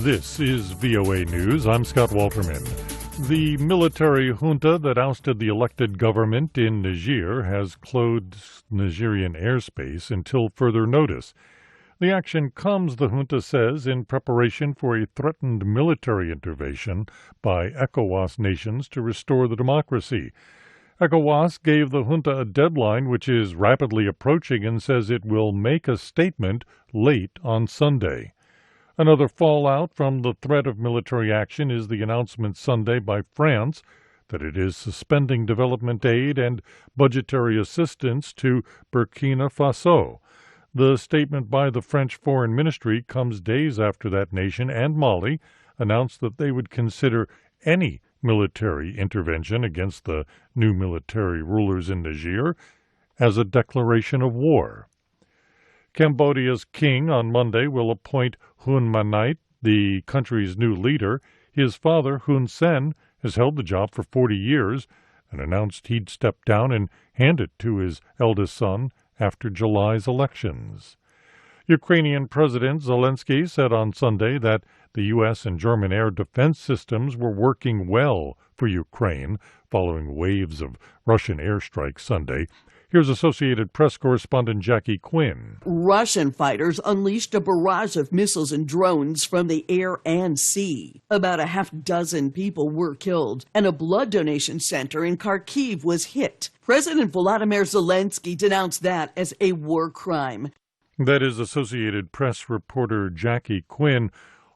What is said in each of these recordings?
This is VOA News. I'm Scott Walterman. The military junta that ousted the elected government in Niger has closed Nigerian airspace until further notice. The action comes, the junta says, in preparation for a threatened military intervention by ECOWAS nations to restore the democracy. ECOWAS gave the junta a deadline which is rapidly approaching and says it will make a statement late on Sunday. Another fallout from the threat of military action is the announcement Sunday by France that it is suspending development aid and budgetary assistance to Burkina Faso. The statement by the French Foreign Ministry comes days after that nation and Mali announced that they would consider any military intervention against the new military rulers in Niger as a declaration of war. Cambodia's king on Monday will appoint Hun Manet, the country's new leader. His father, Hun Sen, has held the job for 40 years and announced he'd step down and hand it to his eldest son after July's elections. Ukrainian President Zelensky said on Sunday that the U.S. and German air defense systems were working well for Ukraine following waves of Russian airstrikes Sunday. Here's Associated Press correspondent Jackie Quinn. Russian fighters unleashed a barrage of missiles and drones from the air and sea. About a half dozen people were killed, and a blood donation center in Kharkiv was hit. President Volodymyr Zelensky denounced that as a war crime. That is Associated Press reporter Jackie Quinn.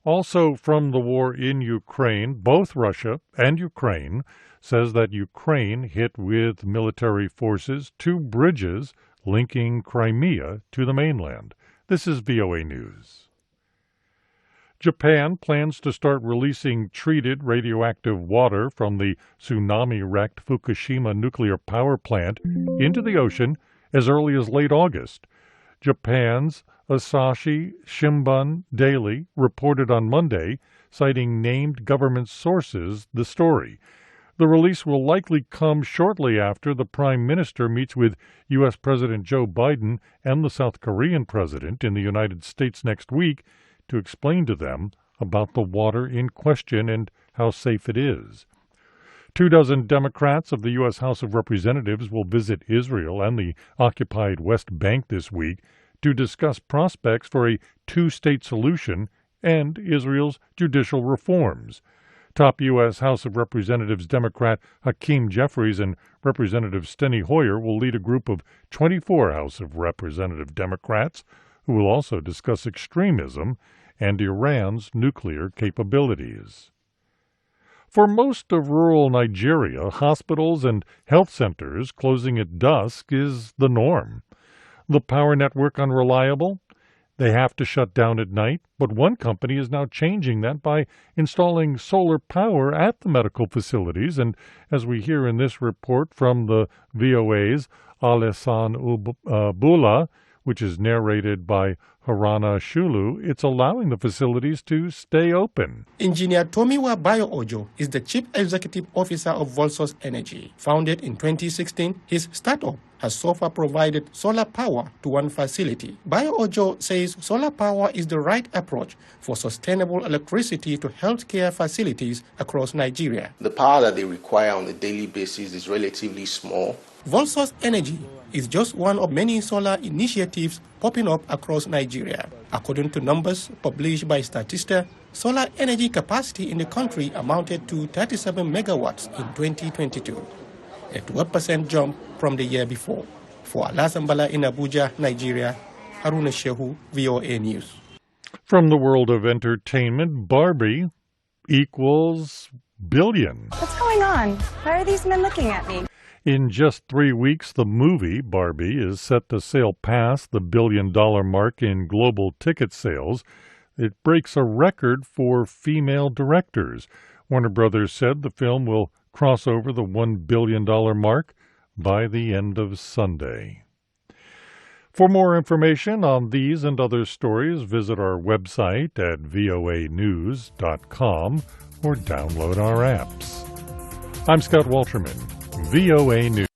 Also from the war in Ukraine, both Russia and Ukraine says that Ukraine hit with military forces 2 bridges linking Crimea to the mainland. This is VOA News. Japan plans to start releasing treated radioactive water from the tsunami-wrecked Fukushima nuclear power plant into the ocean as early as late August. Japan's Asahi Shimbun Daily reported on Monday, citing named government sources, the story. The release will likely come shortly after the Prime Minister meets with U.S. President Joe Biden and the South Korean President in the United States next week to explain to them about the water in question and how safe it is. 24 Democrats of the U.S. House of Representatives will visit Israel and the occupied West Bank this week to discuss prospects for a 2-state solution and Israel's judicial reforms. Top U.S. House of Representatives Democrat Hakeem Jeffries and Representative Steny Hoyer will lead a group of 24 House of Representative Democrats who will also discuss extremism and Iran's nuclear capabilities. For most of rural Nigeria, hospitals and health centers closing at dusk is the norm. The power network unreliable? They have to shut down at night, but one company is now changing that by installing solar power at the medical facilities, and as we hear in this report from the VOA's Alessan Bula, which is narrated by Harana Shulu, it's allowing the facilities to stay open. Engineer Tomiwa Bayo-Ojo is the Chief Executive Officer of Volsos Energy. Founded in 2016, his startup has so far provided solar power to one facility. Bayo-Ojo says solar power is the right approach for sustainable electricity to healthcare facilities across Nigeria. The power that they require on a daily basis is relatively small. Volsos Energy is just one of many solar initiatives popping up across Nigeria. According to numbers published by Statista, solar energy capacity in the country amounted to 37 megawatts in 2022, a 12% jump from the year before. For Alasambala in Abuja, Nigeria, Haruna Shehu, VOA News. From the world of entertainment, Barbie equals billion. What's going on? Why are these men looking at me? In just 3 weeks, the movie Barbie is set to sail past the $1 billion mark in global ticket sales. It breaks a record for female directors. Warner Brothers said the film will cross over the $1 billion mark by the end of Sunday. For more information on these and other stories, visit our website at voanews.com or download our apps. I'm Scott Walterman, VOA News.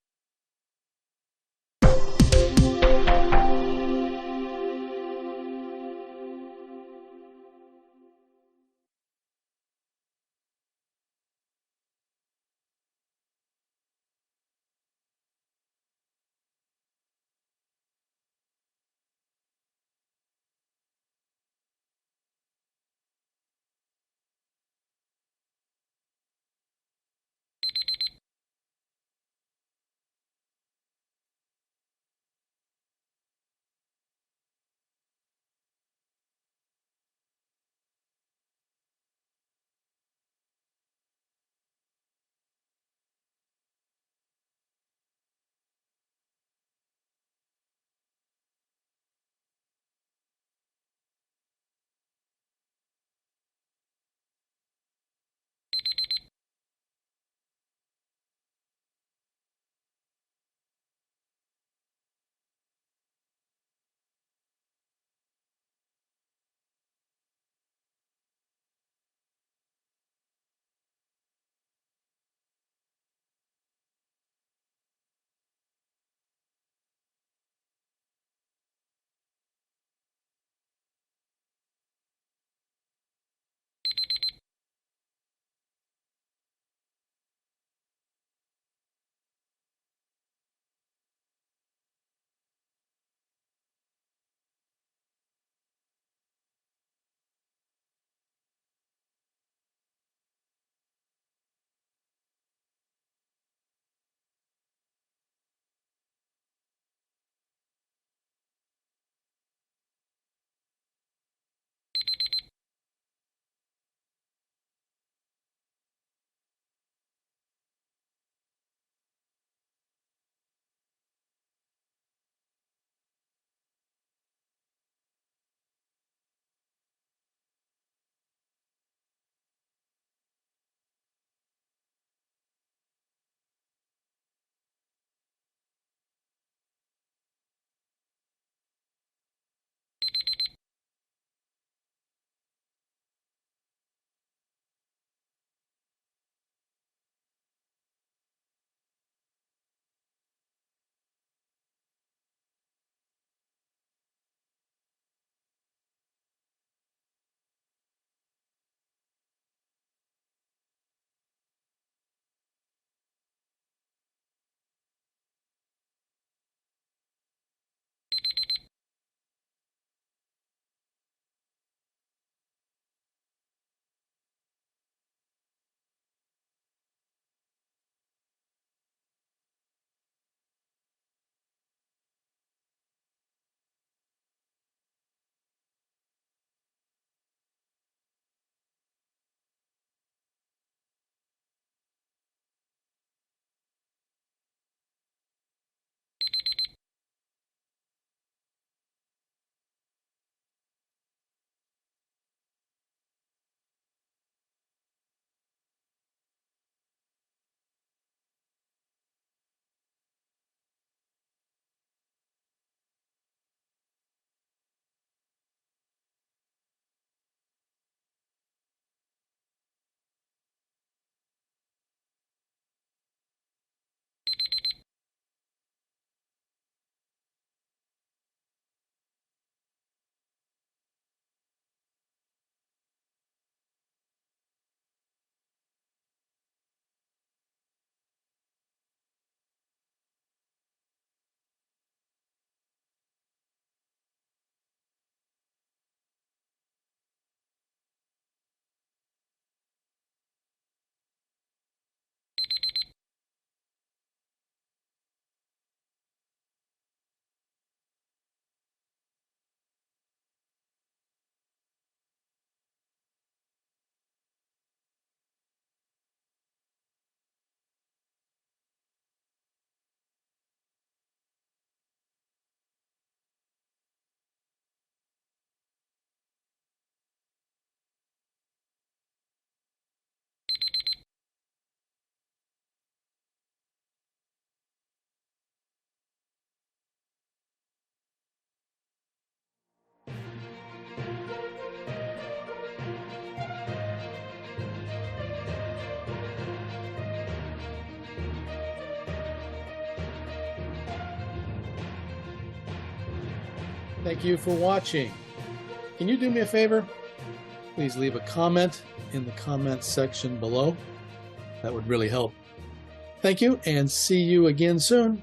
Thank you for watching. Can you do me a favor? Please leave a comment in the comments section below. That would really help. Thank you, and see you again soon.